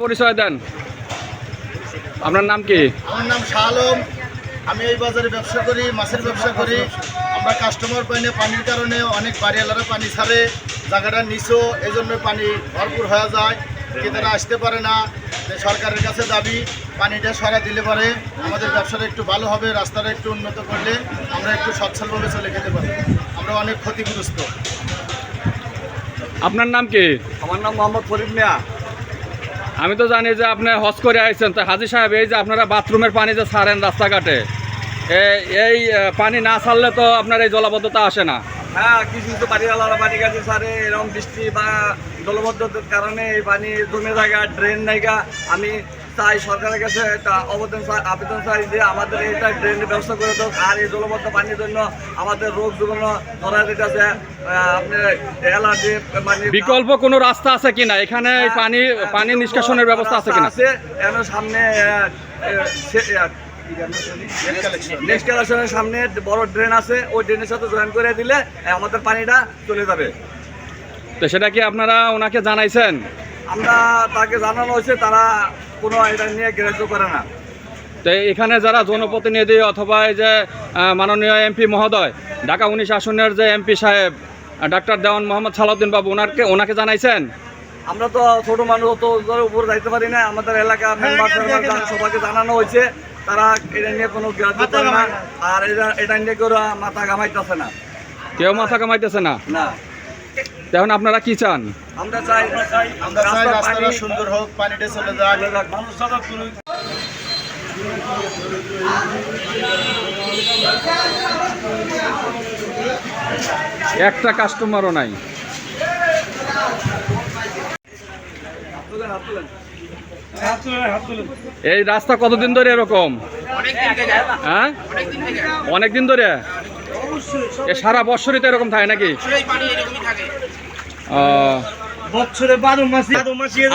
পরিচয় দেন। আপনার নাম কি? আমার নাম শাহ আলম। আমি এই বাজারে ব্যবসা করি, মাছের ব্যবসা করি। আমরা কাস্টমার পাই না, পানির কারণে অনেক বাড়িওয়ালারা পানি ছাড়ে, জায়গাটা নিচু, এই জন্য পানি ভরপুর হয়ে যায়, ক্রেতারা আসতে পারে না। সরকারের কাছে দাবি পানিটা সরা দিলে পরে আমাদের ব্যবসাটা একটু ভালো হবে, রাস্তাটা একটু উন্নত করলে আমরা একটু সচ্ছলভাবে চলে যেতে পারি। আমরা অনেক ক্ষতিগ্রস্ত। আপনার নাম কি? আমার নাম মোহাম্মদ ফরিদ মিয়া। আমি তো জানি যে আপনি হজ করে আইছেন, তো হাজি সাহেব এই যে আপনারা বাথরুমের পানি যে ছাড়েন রাস্তাঘাটে, এই পানি না ছাড়লে তো আপনার এই জলাবদ্ধতা আসে না। হ্যাঁ, কিছু কিছু বাড়িওয়ালারা পানি গাছে সারে, এরকম বৃষ্টি বা জলবদ্ধতার কারণে এই পানি জমে জায়গা, ড্রেন জায়গা। আমি চাই সরকারের কাছে একটা আবেদন চাই যে আমাদের এটা ড্রেনের ব্যবস্থা করে দেয়। আর এই জলবদ্ধ পানির জন্য আমাদের রোগ জীবাণু ধরা দিতেছে। আপনার অ্যালার্জি মানে বিকল্প কোনো রাস্তা আছে কিনা এখানে? পানি নিষ্কাশনের ব্যবস্থা আছে কিনা? আছে এর সামনে নেক্সট কালেকশনের সামনে বড় ড্রেন আছে, ওই ড্রেনের সাথে জয়েন করে দিলে আমাদের পানিটা চলে যাবে। তো সেটা কি আপনারা ওনাকে জানাইছেন? আমরা তাকে জানানো হয়েছে, তারা কোনো এটা নিয়ে গ্রাহ্য করে না। তো এখানে যারা জনপ্রতিনিধি অথবা এই যে মাননীয় এমপি মহোদয়, ঢাকা 19 আসনের যে এমপি সাহেব ডাক্তার দেওয়ান মোহাম্মদ সালাউদ্দিন বাবু, ওনাকে জানাইছেন? আমরা তো ছোট মানুষ, তো উপরে যাইতে পারি না। আমাদের এলাকা মেম্বার সবাইকে জানানো হয়েছে, তারা এটা নিয়ে কোনো গ্রাহ্য করে না। আর এটা নিয়ে কেউ মাথা ঘামাইতেছে না। কেউ মাথা কামাইতেছে না? না। এখন আপনারা কি চান? আমরা চাই রাস্তাটা সুন্দর হোক, পানিটা চলে যায়। একটা কাস্টমারও নাই। এই রাস্তা কতদিন ধরে এরকম? হ্যাঁ, অনেকদিন ধরে। সারা বছরই তো এরকম থাকে নাকি? বছরে 12 মাসে।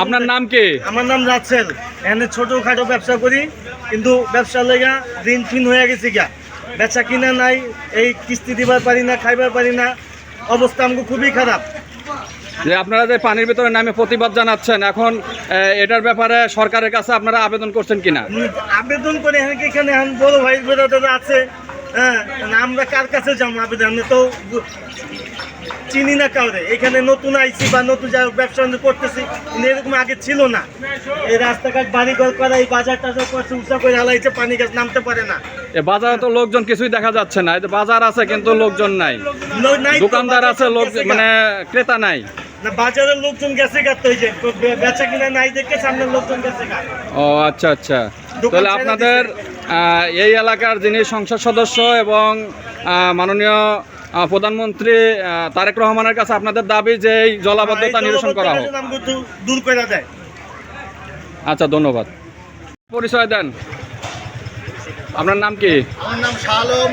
আপনার নাম কি? আমার নাম রাসেল। এখানে ছোটখাটো ব্যবসা করি, কিন্তু ব্যবসার লেগা ঋণ ফিন হয়ে গেছে গা, বেচা কিনা নাই, এই কিস্তি দিবার পারি না, খাইবার পারি না, অবস্থা আমাকে খুবই খারাপ। যে আপনারা যে পানির ভিতরে নামে প্রতিবাদ জানাচ্ছেন, এখন এটার ব্যাপারে সরকারের কাছে আপনারা আবেদন করছেন কিনা? আবেদন করে এখানে বড় ভাই বোনেরা আছে, হ্যাঁ, আমরা কার কাছে যাবো আবেদন? আমি তো চিনি না কাউরে। এখানে নতুন আইসি বা নতুন ব্যবসা করতেছি, কিন্তু এরকম আগে ছিল না। এই রাস্তাঘাট বাড়িঘর করা, এই বাজার টাজার করছে, উঁচা করে হালাইছে, পানি গাছ নামতে পারে না। বাজারে তো লোকজন কিছুই দেখা যাচ্ছে না। বাজার আছে কিন্তু লোকজন নাই, দোকানদার আছে, লোক মানে ক্রেতা নাই। না, বাজারের লোকজন গেছে গাতে, ওই যে বেচা কিনা নাই দেখে সামনের লোকজন গেছে গা। ও আচ্ছা আচ্ছা। তাহলে আপনাদের এই এলাকার যিনি সংসদ সদস্য এবং মাননীয় প্রধানমন্ত্রী তারেক রহমানের কাছে আপনাদের দাবি যে এই জলাবদ্ধতা নিরসন করা হোক। দূর করে দেয়। আচ্ছা, ধন্যবাদ। পরিচয় দেন। আপনার নাম কি? আমার নাম শাহ আলম।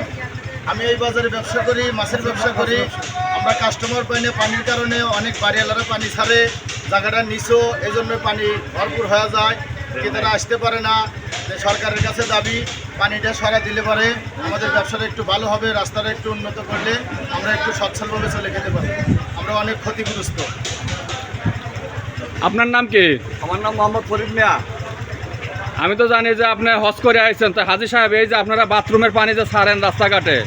আমি এই বাজারে ব্যবসা করি, মাছের ব্যবসা করি। আমরা কাস্টমার পাই না, পানির কারণে অনেক বাড়িওয়ালারা পানি ছাড়ে, জায়গাটা নিচু, এই জন্য পানি ভরপুর হয়ে যায়, ক্রেতারা আসতে পারে না। সরকারের কাছে দাবি পানিটা সরা দিলে পরে আমাদের ব্যবসাটা একটু ভালো হবে, রাস্তাটা একটু উন্নত করলে আমরা একটু সচ্ছলভাবে চলে যেতে পারি। আমরা অনেক ক্ষতিগ্রস্ত। আপনার নাম কি? আমার নাম মোহাম্মদ ফরিদ মিয়া। আমি তো জানি যে আপনি হজ করে আইছেন, তো হাজি সাহেব এই যে আপনারা বাথরুমের পানি যে ছাড়েন রাস্তাঘাটে,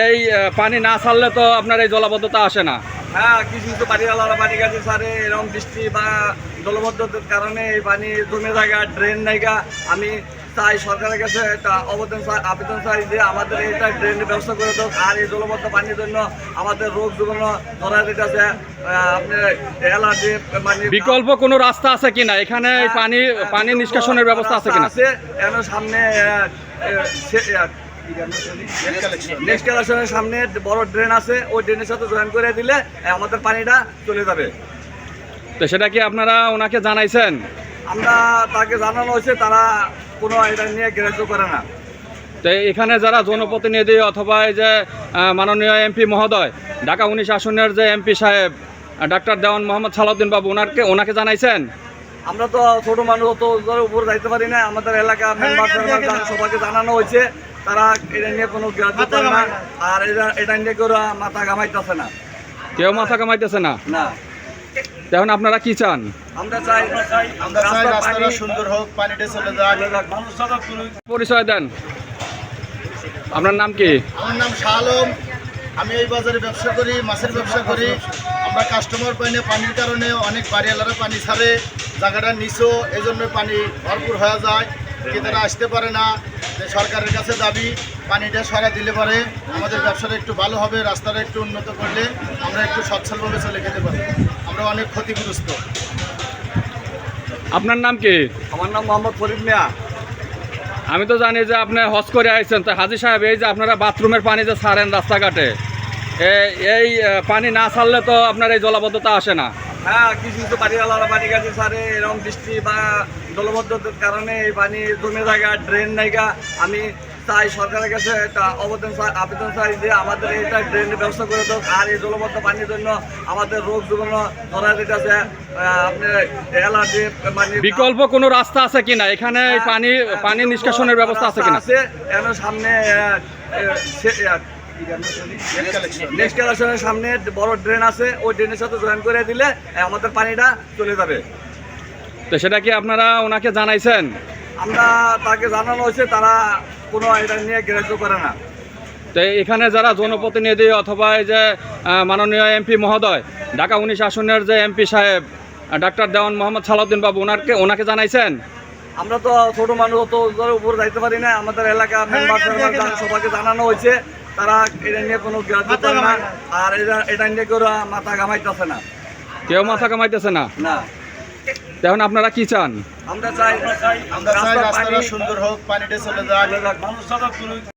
এই পানি না ছাড়লে তো আপনার এই জলাবদ্ধতা আসে না। হ্যাঁ, কিছু কিছু বাড়িওয়ালারা পানি গাছে সারে, এরকম বৃষ্টি বা জলবদ্ধতার কারণে এই পানি জমে জায়গা, ড্রেন জায়গা। আমি চাই সরকারের কাছে একটা আবেদন চাই যে আমাদের এটা ড্রেনের ব্যবস্থা করে দেয়। আর এই জলবদ্ধ পানির জন্য আমাদের রোগ জীবাণু ধরা দিতেছে। আপনার অ্যালার্জি মানে বিকল্প কোনো রাস্তা আছে কিনা এখানে? পানি নিষ্কাশনের ব্যবস্থা আছে কিনা? আছে এর সামনে নেক্সট কালেকশনের সামনে বড় ড্রেন আছে, ওই ড্রেনের সাথে জয়েন করে দিলে আমাদের পানিটা চলে যাবে। তো সেটা কি আপনারা ওনাকে জানাইছেন? আমরা তাকে জানানো হয়েছে, তারা কোনো এটা নিয়ে গ্রাহ্য করে না। তো এখানে যারা জনপ্রতিনিধি অথবা এই যে মাননীয় এমপি মহোদয়, ঢাকা 19 আসনের যে এমপি সাহেব ডাক্তার দেওয়ান মোহাম্মদ সালাউদ্দিন বাবু, ওনাকে জানাইছেন? আমরা তো ছোট মানুষ, তো উপরে যাইতে পারি না। আমাদের এলাকা মেম্বার সবাইকে জানানো হয়েছে, তারা এটা নিয়ে কোনো গ্রাহ্য করে না। আর এটা নিয়ে কেউ মাথা ঘামাইতেছে না। কেউ মাথা কামাইতেছে না? না। এখন আপনারা কি চান? আমরা চাই রাস্তাটা সুন্দর হোক, পানিটা চলে যায়। পরিচয় দেন, আপনার নাম কি? আমার নাম শাহ আলম। আমি এই বাজারে ব্যবসা করি, মাছের ব্যবসা করি। আমরা কাস্টমার পাই না, পানির কারণে অনেক বাড়িওয়ালারা পানি ছাড়ে, জায়গাটা নিচু, এই জন্য পানি ভরপুর হয়ে যায়, ক্রেতারা আসতে পারে না। সরকারের কাছে দাবি পানিটা সরা দিলে পরে আমাদের ব্যবসাটা একটু ভালো হবে, রাস্তাটা একটু উন্নত করলে আমরা একটু সচ্ছলভাবে চলে যেতে পারি। আমরা অনেক ক্ষতিগ্রস্ত। আপনার নাম কি? আমার নাম মোহাম্মদ ফরিদ মিয়া। আমি তো জানি যে আপনি হজ করে আইছেন, তো হাজি সাহেব এই যে আপনারা বাথরুমের পানি যে ছাড়েন রাস্তাঘাটে, এই পানি না ছাড়লে তো আপনার এই জলাবদ্ধতা আসে না। হ্যাঁ, কিছু কিছু বাড়িওয়ালারা পানি গাছে ছাড়ে, এরকম বৃষ্টি বা জলবদ্ধতার কারণে এই পানি জমে জায়গা, ড্রেন নাইগা। আমি চাই সরকারের কাছে একটা আবেদন চাই যে আমাদের এটা ড্রেনের ব্যবস্থা করে দেয়। আর এই জলবদ্ধ পানির জন্য আমাদের রোগ জীবাণু ধরা দিতেছে, আপনার অ্যালার্জি মানে বিকল্প কোনো রাস্তা আছে কিনা এখানে? এই পানি নিষ্কাশনের ব্যবস্থা আছে কিনা? আছে এর সামনে নেক্সট কালেকশনের সামনে বড় ড্রেন আছে, ওই ড্রেনের সাথে জয়েন করে দিলে আমাদের পানিটা চলে যাবে। তো সেটা কি আপনারা ওনাকে জানাইছেন? আমরা তাকে জানানো হয়েছে, তারা কোনো এটা নিয়ে গ্রাহ্য করে না। তো এখানে যারা জনপ্রতিনিধি অথবা এই যে মাননীয় এমপি মহোদয়, ঢাকা 19 আসনের যে এমপি সাহেব ডাক্তার দেওয়ান মোহাম্মদ সালাউদ্দিন বাবু, ওনাকে জানাইছেন? আমরা তো ছোট মানুষ, তো উপরে যাইতে পারি না। আমাদের এলাকা মেম্বার সবাইকে জানানো হয়েছে, তারা এটা নিয়ে কোনো গ্রাহ্য করে না। আর এটা নিয়ে কেউ মাথা ঘামাইতেছে না, কেউ মাথা কামাইতেছে না। না। এখন আপনারা কি চান? আমরা চাই রাস্তাটা সুন্দর হোক, পানিটা চলে যায়।